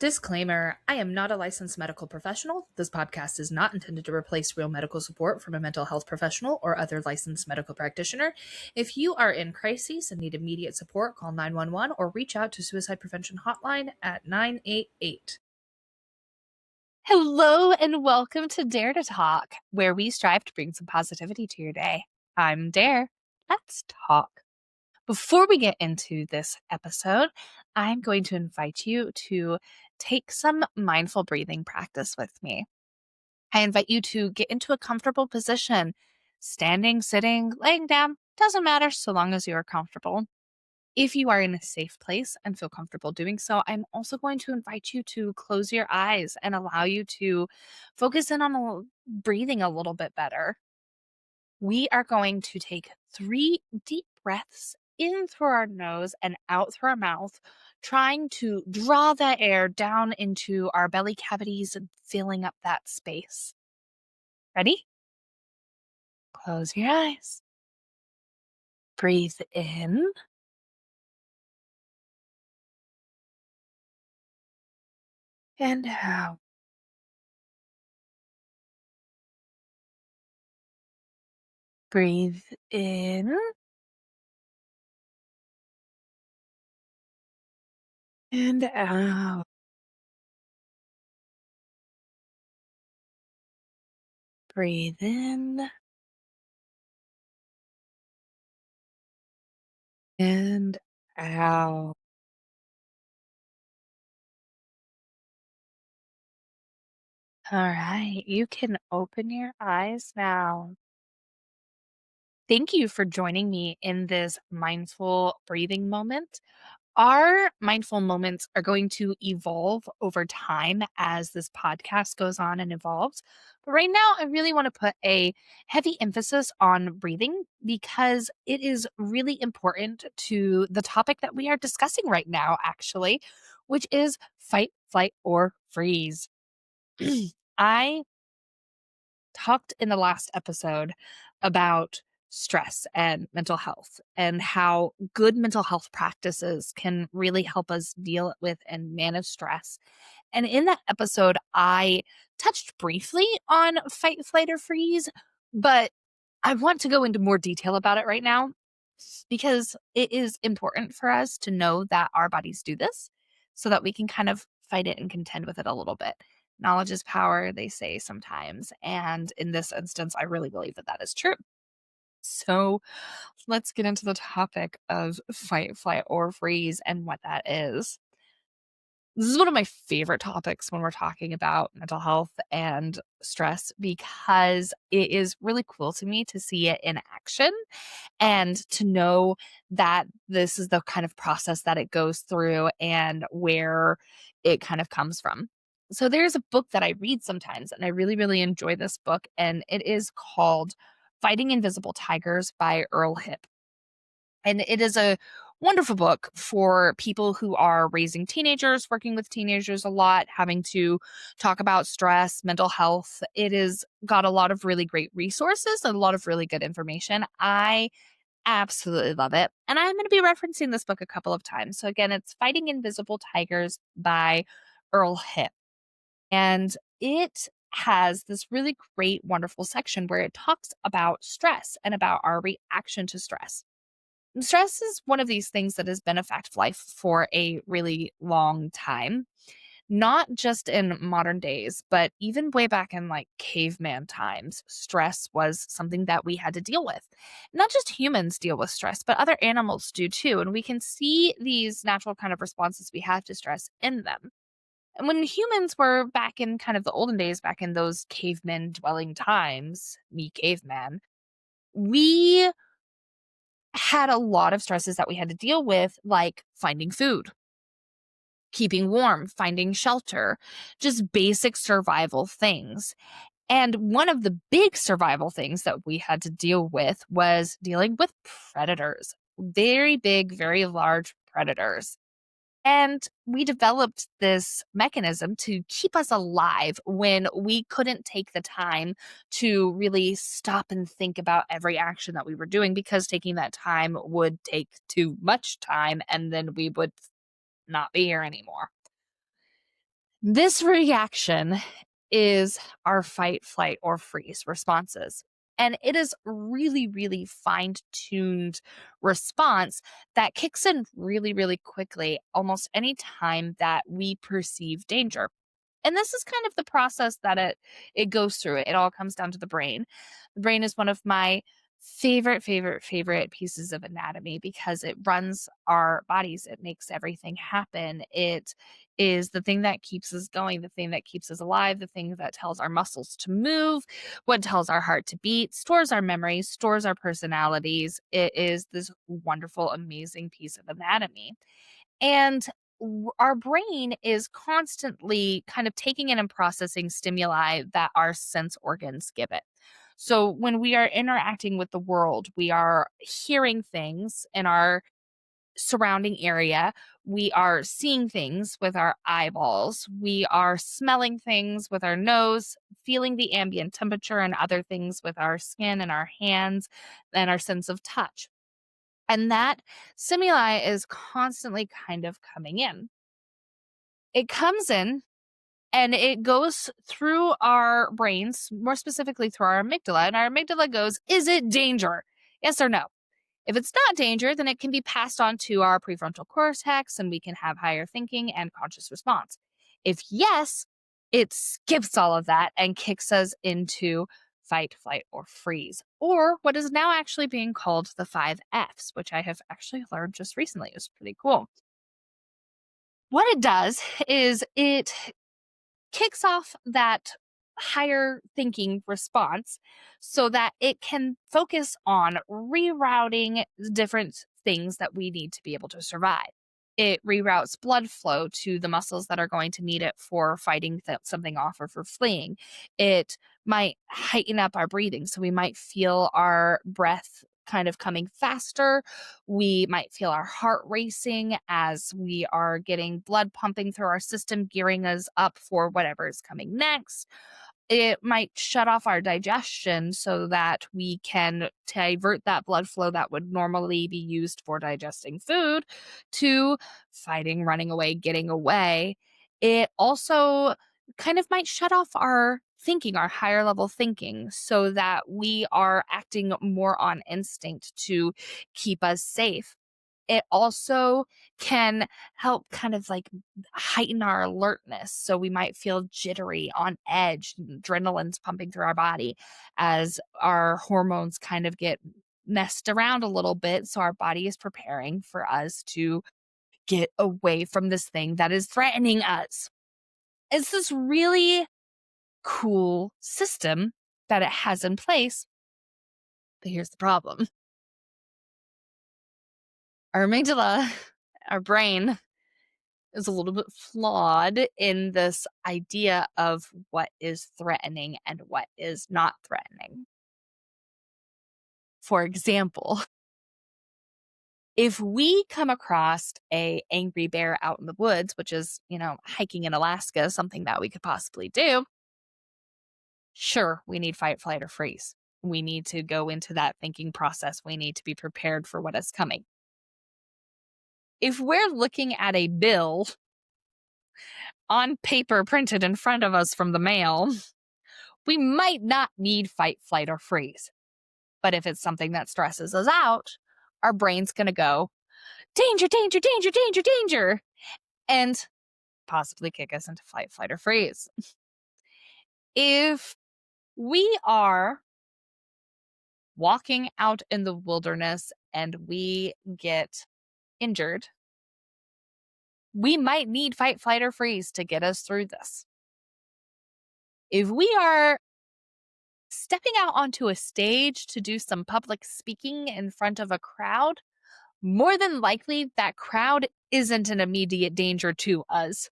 Disclaimer: I am not a licensed medical professional. This podcast is not intended to replace real medical support from a mental health professional or other licensed medical practitioner. If you are in crises and need immediate support, call 911 or reach out to Suicide Prevention Hotline at 988. Hello and welcome to Dare to Talk, where we strive to bring some positivity to your day. I'm Dare. Let's talk. Before we get into this episode, I'm going to invite you to take some mindful breathing practice with me. I invite you to get into a comfortable position. Standing, sitting, laying down, doesn't matter so long as you are comfortable. If you are in a safe place and feel comfortable doing so, I'm also going to invite you to close your eyes and allow you to focus in on breathing a little bit better. We are going to take 3 deep breaths in through our nose and out through our mouth, trying to draw that air down into our belly cavities and filling up that space. Ready? Close your eyes. Breathe in and out. Breathe in and out. Breathe in and out. All right, you can open your eyes now. Thank you for joining me in this mindful breathing moment. Our mindful moments are going to evolve over time as this podcast goes on and evolves. But right now, I really want to put a heavy emphasis on breathing because it is really important to the topic that we are discussing right now, actually, which is fight, flight, or freeze. I talked in the last episode about stress and mental health and how good mental health practices can really help us deal with and manage stress. And in that episode, I touched briefly on fight, flight, or freeze, but I want to go into more detail about it right now because it is important for us to know that our bodies do this so that we can kind of fight it and contend with it a little bit. Knowledge is power, they say sometimes. And in this instance, I really believe that that is true. So let's get into the topic of fight, flight, or freeze and what that is. This is one of my favorite topics when we're talking about mental health and stress because it is really cool to me to see it in action and to know that this is the kind of process that it goes through and where it kind of comes from. So there's a book that I read sometimes, and I really, really enjoy this book, and it is called Fighting Invisible Tigers by Earl Hip. And it is a wonderful book for people who are raising teenagers, working with teenagers a lot, having to talk about stress, mental health. It has got a lot of really great resources and a lot of really good information. I absolutely love it. And I'm going to be referencing this book a couple of times. So, again, it's Fighting Invisible Tigers by Earl Hip. And it has this really great, wonderful section where it talks about stress and about our reaction to stress. And stress is one of these things that has been a fact of life for a really long time, not just in modern days, but even way back in like caveman times, stress was something that we had to deal with. Not just humans deal with stress, but other animals do too. And we can see these natural kind of responses we have to stress in them. And when humans were back in kind of the olden days, back in those caveman dwelling times, me caveman, we had a lot of stresses that we had to deal with, like finding food, keeping warm, finding shelter, just basic survival things. And one of the big survival things that we had to deal with was dealing with predators, very big, very large predators. And we developed this mechanism to keep us alive when we couldn't take the time to really stop and think about every action that we were doing because taking that time would take too much time and then we would not be here anymore. This reaction is our fight, flight, or freeze responses. And it is really, really fine tuned response that kicks in really, really quickly almost any time that we perceive danger. And this is kind of the process that it goes through. It all comes down to the brain. The brain is one of my favorite pieces of anatomy because it runs our bodies. It makes everything happen. It is the thing that keeps us going, the thing that keeps us alive, the thing that tells our muscles to move, what tells our heart to beat, stores our memories, stores our personalities. It is this wonderful, amazing piece of anatomy. And our brain is constantly kind of taking in and processing stimuli that our sense organs give it. So when we are interacting with the world, we are hearing things in our surrounding area. We are seeing things with our eyeballs. We are smelling things with our nose, feeling the ambient temperature and other things with our skin and our hands and our sense of touch. And that stimuli is constantly kind of coming in. It comes in and it goes through our brains, more specifically through our amygdala. And our amygdala goes, is it danger? Yes or no? If it's not danger, then it can be passed on to our prefrontal cortex and we can have higher thinking and conscious response. If yes, it skips all of that and kicks us into fight, flight, or freeze, or what is now actually being called the 5 Fs, which I have actually learned just recently. It was pretty cool. What it does is it kicks off that higher thinking response so that it can focus on rerouting different things that we need to be able to survive. It reroutes blood flow to the muscles that are going to need it for fighting something off or for fleeing. It might heighten up our breathing. So we might feel our breath kind of coming faster. We might feel our heart racing as we are getting blood pumping through our system, gearing us up for whatever is coming next. It might shut off our digestion so that we can divert that blood flow that would normally be used for digesting food to fighting, running away, getting away. It also kind of might shut off our thinking, our higher level thinking, so that we are acting more on instinct to keep us safe. It also can help kind of like heighten our alertness. So we might feel jittery, on edge, adrenaline's pumping through our body as our hormones kind of get messed around a little bit. So our body is preparing for us to get away from this thing that is threatening us. It's this really cool system that it has in place. But here's the problem: our amygdala, our brain, is a little bit flawed in this idea of what is threatening and what is not threatening. For example, if we come across a angry bear out in the woods, which is, hiking in Alaska, something that we could possibly do, sure, we need fight, flight, or freeze. We need to go into that thinking process. We need to be prepared for what is coming. If we're looking at a bill on paper printed in front of us from the mail, we might not need fight, flight, or freeze. But if it's something that stresses us out, our brain's going to go, danger, danger, danger, danger, danger, and possibly kick us into fight, flight, or freeze. If we are walking out in the wilderness and we get injured, we might need fight, flight, or freeze to get us through this. If we are stepping out onto a stage to do some public speaking in front of a crowd, more than likely that crowd isn't an immediate danger to us.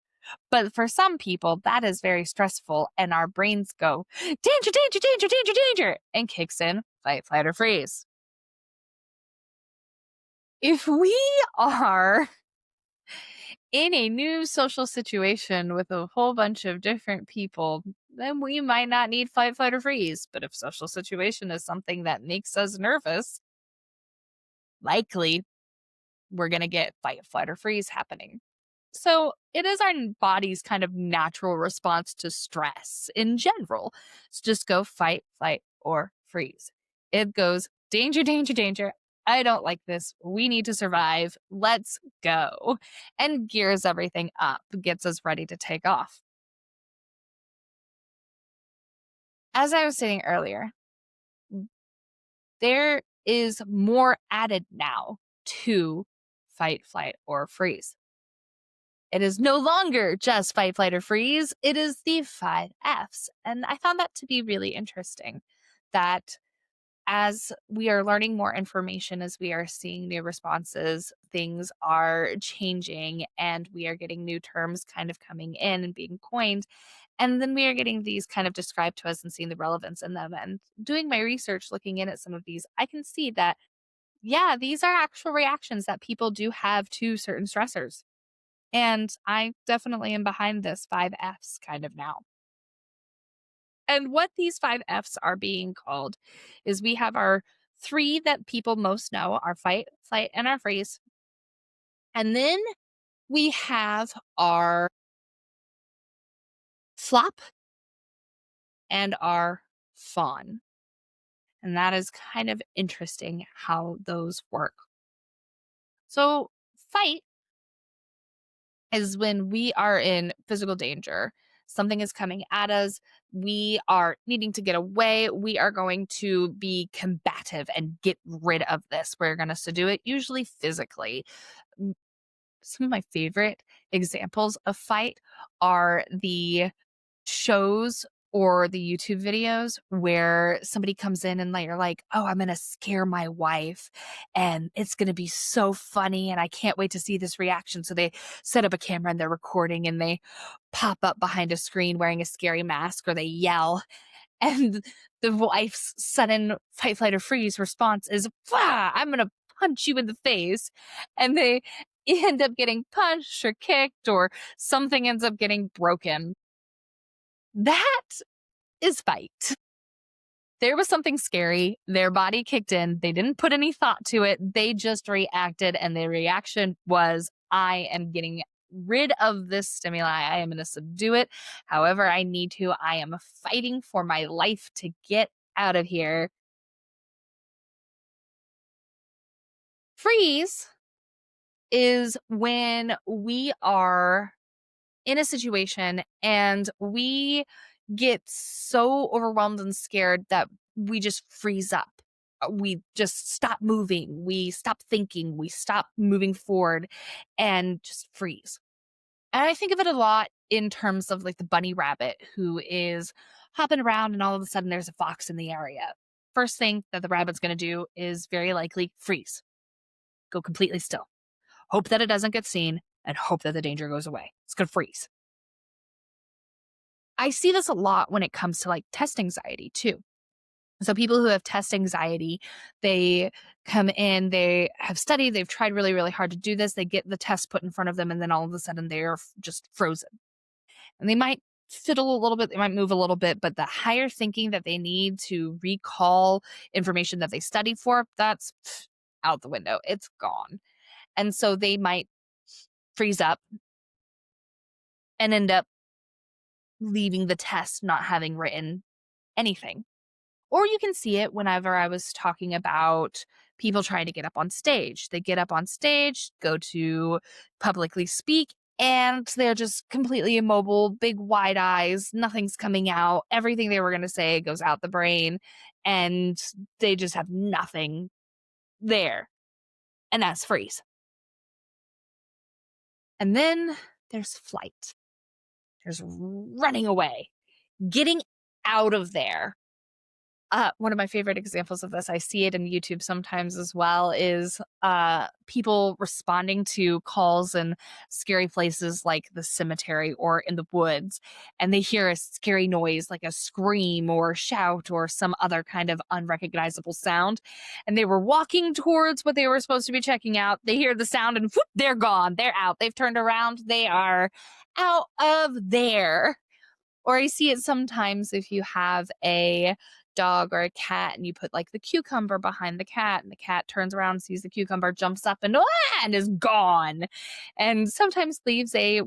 But for some people, that is very stressful, and our brains go, danger, danger, danger, danger, danger, and kicks in fight, flight, or freeze. If we are in a new social situation with a whole bunch of different people, then we might not need fight, flight, or freeze. But if social situation is something that makes us nervous, likely we're going to get fight, flight, or freeze happening. So it is our body's kind of natural response to stress in general. It's just go fight, flight, or freeze. It goes danger, danger, danger. I don't like this. We need to survive. Let's go. And gears everything up, gets us ready to take off. As I was saying earlier, there is more added now to fight, flight, or freeze. It is no longer just fight, flight, or freeze. It is the five F's. And I found that to be really interesting that as we are learning more information, as we are seeing new responses, things are changing and we are getting new terms kind of coming in and being coined. And then we are getting these kind of described to us and seeing the relevance in them. And doing my research, looking in at some of these, I can see that, yeah, these are actual reactions that people do have to certain stressors. And I definitely am behind this five F's kind of now. And what these five F's are being called is we have our three that people most know, our fight, flight, and our freeze. And then we have our flop and our fawn. And that is kind of interesting how those work. So, fight is when we are in physical danger. Something is coming at us. We are needing to get away. We are going to be combative and get rid of this. We're going to do it usually physically. M- Some of my favorite examples of fight are the shows or the YouTube videos where somebody comes in and they're like, "Oh, I'm going to scare my wife and it's going to be so funny and I can't wait to see this reaction." So they set up a camera and they're recording and they pop up behind a screen wearing a scary mask or they yell and the wife's sudden fight, flight, or freeze response is, "Wah, I'm going to punch you in the face." And they end up getting punched or kicked or something ends up getting broken. That is fight. There was something scary. Their body kicked in. They didn't put any thought to it. They just reacted. And their reaction was, I am getting rid of this stimuli. I am going to subdue it however I need to. I am fighting for my life to get out of here. Freeze is when we are in a situation and we get so overwhelmed and scared that we just freeze up. We just stop moving. We stop thinking. We stop moving forward and just freeze. And I think of it a lot in terms of like the bunny rabbit who is hopping around and all of a sudden there's a fox in the area. First thing that the rabbit's going to do is very likely freeze, go completely still, hope that it doesn't get seen, and hope that the danger goes away. It's going to freeze. I see this a lot when it comes to like test anxiety too. So people who have test anxiety, they come in, they have studied, they've tried really, really hard to do this. They get the test put in front of them, and then all of a sudden they're just frozen. And they might fiddle a little bit, they might move a little bit, but the higher thinking that they need to recall information that they studied for, that's out the window. It's gone. And so they might freeze up and end up leaving the test not having written anything. Or you can see it whenever I was talking about people trying to get up on stage. They get up on stage, go to publicly speak, and they're just completely immobile, big wide eyes, nothing's coming out. Everything they were going to say goes out the brain, and they just have nothing there. And that's freeze. And then there's flight. There's running away, getting out of there. One of my favorite examples of this, I see it in YouTube sometimes as well, is people responding to calls in scary places like the cemetery or in the woods, and they hear a scary noise like a scream or shout or some other kind of unrecognizable sound. And they were walking towards what they were supposed to be checking out. They hear the sound and whoop, they're gone. They're out. They've turned around. They are out of there. Or I see it sometimes if you have a dog or a cat and you put like the cucumber behind the cat and the cat turns around, sees the cucumber, jumps up and, and is gone. And sometimes leaves a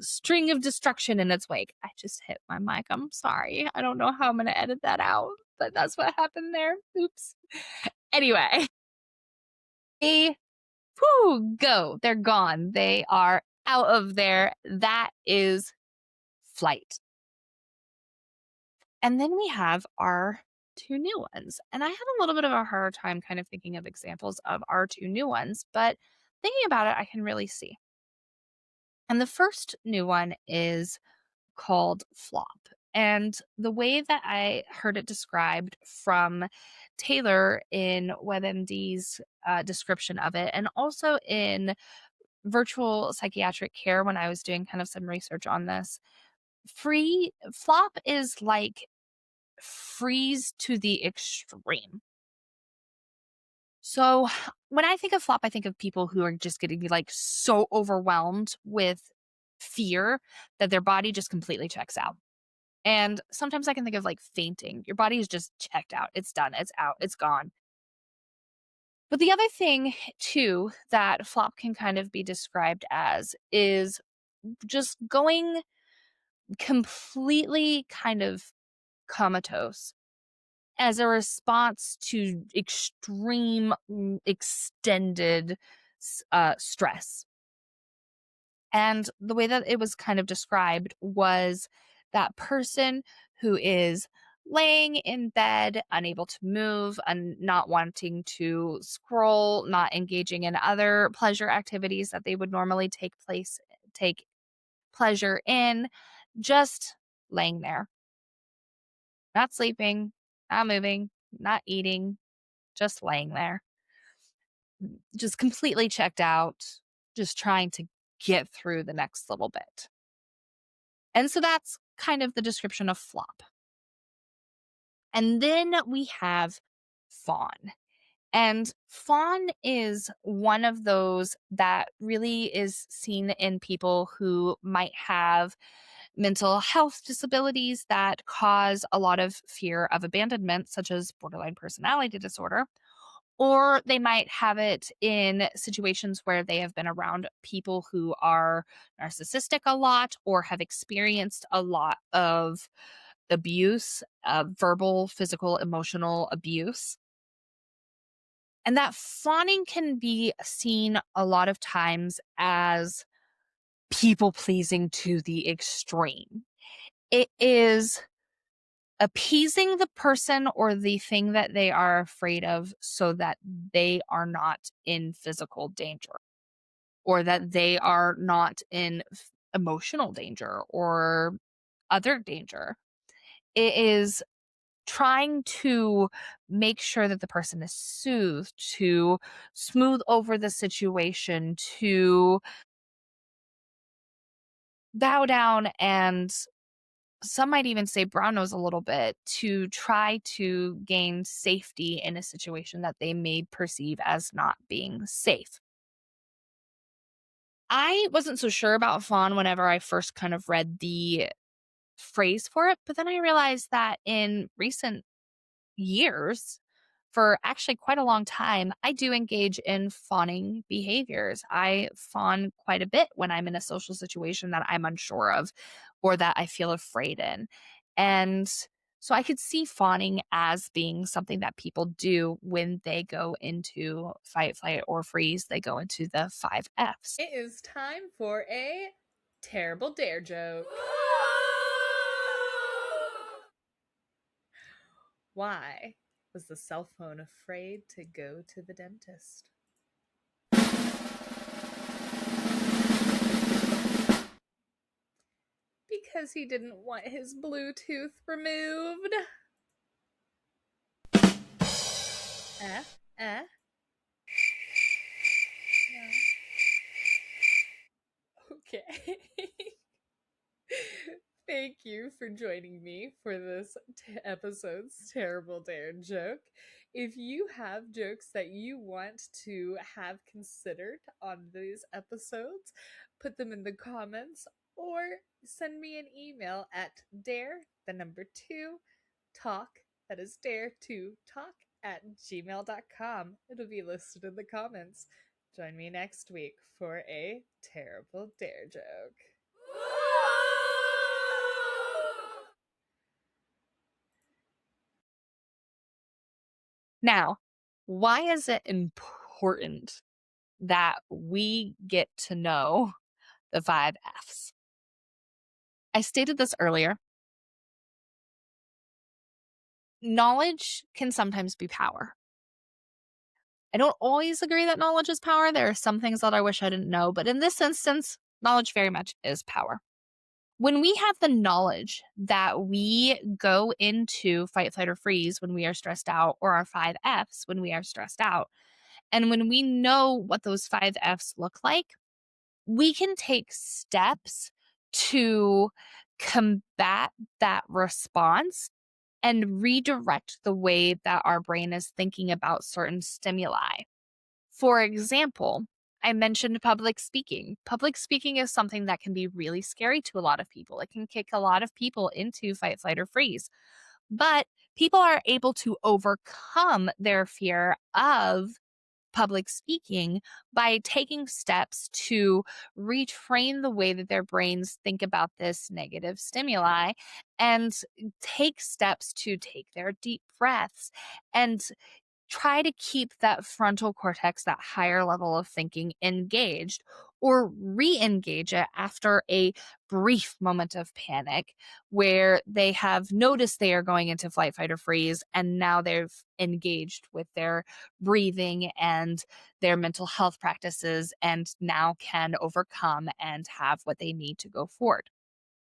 string of destruction in its wake. I just hit my mic. I'm sorry. I don't know how I'm going to edit that out, but that's what happened there. Oops. Anyway, they go. They're gone. They are out of there. That is flight. And then we have our two new ones. And I have a little bit of a harder time kind of thinking of examples of our two new ones, but thinking about it, I can really see. And the first new one is called flop. And the way that I heard it described from Taylor in WebMD's description of it, and also in virtual psychiatric care when I was doing kind of some research on this, free flop is like freeze to the extreme. So when I think of flop, I think of people who are just getting like so overwhelmed with fear that their body just completely checks out. And sometimes I can think of like fainting. Your body is just checked out. It's done. It's out. It's gone. But the other thing too that flop can kind of be described as is just going completely kind of comatose as a response to extreme, extended stress. And the way that it was kind of described was that person who is laying in bed, unable to move, and not wanting to scroll, not engaging in other pleasure activities that they would normally take pleasure in, just laying there, not sleeping, not moving, not eating, just laying there, just completely checked out, just trying to get through the next little bit. And so that's kind of the description of flop. And then we have fawn. And fawn is one of those that really is seen in people who might have mental health disabilities that cause a lot of fear of abandonment, such as borderline personality disorder. Or they might have it in situations where they have been around people who are narcissistic a lot or have experienced a lot of abuse, verbal, physical, emotional abuse. And that fawning can be seen a lot of times as people pleasing to the extreme. It is appeasing the person or the thing that they are afraid of so that they are not in physical danger or that they are not in emotional danger or other danger. It is trying to make sure that the person is soothed, to smooth over the situation, to bow down and some might even say brown nose a little bit to try to gain safety in a situation that they may perceive as not being safe. I wasn't so sure about fawn whenever I first kind of read the phrase for it, but then I realized that in recent years, for actually quite a long time, I do engage in fawning behaviors. I fawn quite a bit when I'm in a social situation that I'm unsure of or that I feel afraid in. And so I could see fawning as being something that people do when they go into fight, flight, or freeze. They go into the 5 Fs. It is time for a terrible dare joke. Why was the cell phone afraid to go to the dentist? Because he didn't want his Bluetooth removed. Eh? Eh? No. Okay. Thank you for joining me for this episode's Terrible Dare joke. If you have jokes that you want to have considered on these episodes, put them in the comments or send me an email at dare, the number 2, talk That is dare2talk@gmail.com. It'll be listed in the comments. Join me next week for a terrible dare joke. Now, why is it important that we get to know the 5 F's? I stated this earlier. Knowledge can sometimes be power. I don't always agree that knowledge is power. There are some things that I wish I didn't know, but in this instance, knowledge very much is power. When we have the knowledge that we go into fight, flight, or freeze when we are stressed out, or our 5 F's when we are stressed out, and when we know what those 5 F's look like, we can take steps to combat that response and redirect the way that our brain is thinking about certain stimuli. For example, I mentioned public speaking. Public speaking is something that can be really scary to a lot of people. It can kick a lot of people into fight, flight, or freeze. But people are able to overcome their fear of public speaking by taking steps to retrain the way that their brains think about this negative stimuli and take steps to take their deep breaths and try to keep that frontal cortex, that higher level of thinking, engaged or re engage it after a brief moment of panic where they have noticed they are going into flight, fight, or freeze. And now they've engaged with their breathing and their mental health practices and now can overcome and have what they need to go forward.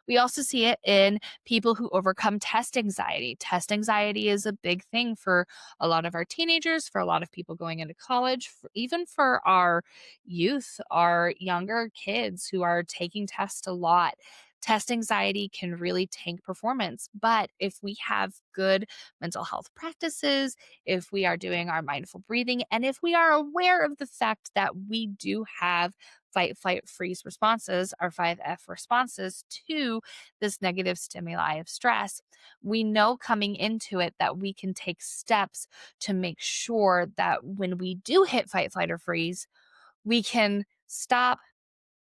We also see it in people who overcome test anxiety. Test anxiety is a big thing for a lot of our teenagers, for a lot of people going into college, even for our youth, our younger kids who are taking tests a lot. Test anxiety can really tank performance. But if we have good mental health practices, if we are doing our mindful breathing, and if we are aware of the fact that we do have fight, flight, freeze responses, our 5F responses to this negative stimuli of stress, we know coming into it that we can take steps to make sure that when we do hit fight, flight, or freeze, we can stop,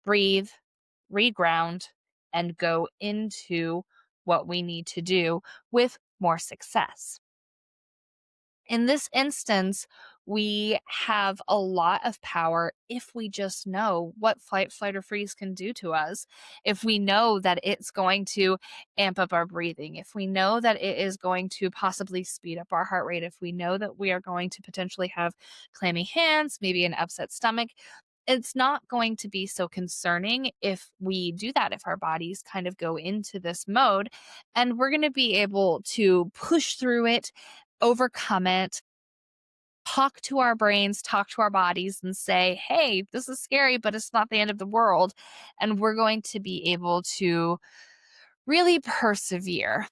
breathe, reground, and go into what we need to do with more success. In this instance, we have a lot of power if we just know what flight, flight, or freeze can do to us. If we know that it's going to amp up our breathing, if we know that it is going to possibly speed up our heart rate, if we know that we are going to potentially have clammy hands, maybe an upset stomach, it's not going to be so concerning if we do that, if our bodies kind of go into this mode, and we're going to be able to push through it, overcome it, talk to our brains, talk to our bodies, and say, hey, this is scary, but it's not the end of the world. And we're going to be able to really persevere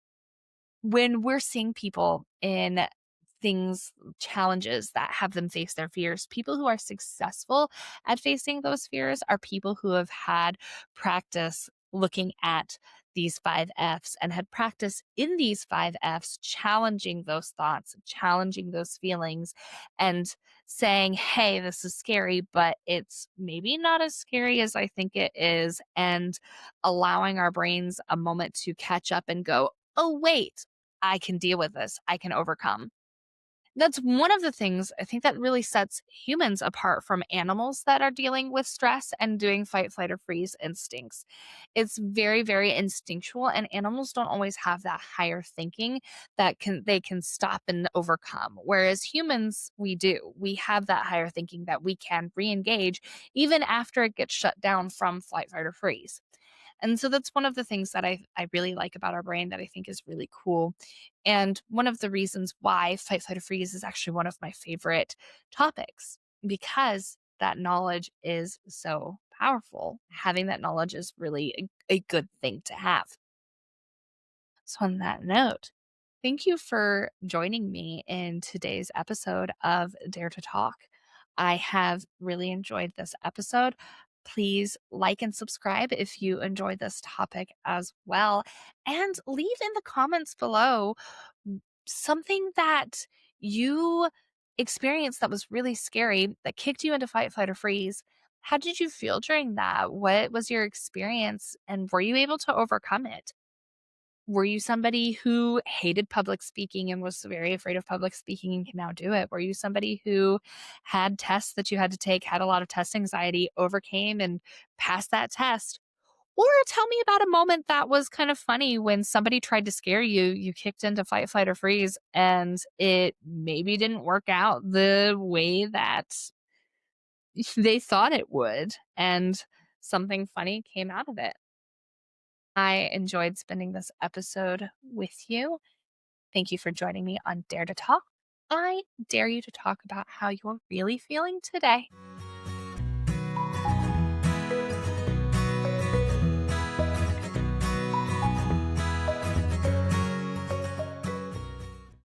when we're seeing people in things, challenges that have them face their fears. People who are successful at facing those fears are people who have had practice looking at these 5 F's and had practice in these 5 F's, challenging those thoughts, challenging those feelings, and saying, hey, this is scary, but it's maybe not as scary as I think it is. And allowing our brains a moment to catch up and go, oh, wait, I can deal with this. I can overcome. That's one of the things I think that really sets humans apart from animals that are dealing with stress and doing fight, flight, or freeze instincts. It's very, very instinctual, and animals don't always have that higher thinking that they can stop and overcome. Whereas humans, we do. We have that higher thinking that we can re-engage even after it gets shut down from flight, fight, or freeze. And so that's one of the things that I really like about our brain that I think is really cool. And one of the reasons why fight, flight, or freeze is actually one of my favorite topics because that knowledge is so powerful. Having that knowledge is really a good thing to have. So, on that note, thank you for joining me in today's episode of Dare to Talk. I have really enjoyed this episode. Please like and subscribe if you enjoyed this topic as well. And leave in the comments below something that you experienced that was really scary that kicked you into fight, flight, or freeze. How did you feel during that? What was your experience? And were you able to overcome it? Were you somebody who hated public speaking and was very afraid of public speaking and can now do it? Were you somebody who had tests that you had to take, had a lot of test anxiety, overcame and passed that test? Or tell me about a moment that was kind of funny when somebody tried to scare you, you kicked into fight, flight, or freeze, and it maybe didn't work out the way that they thought it would, and something funny came out of it. I enjoyed spending this episode with you. Thank you for joining me on Dare to Talk. I dare you to talk about how you're really feeling today.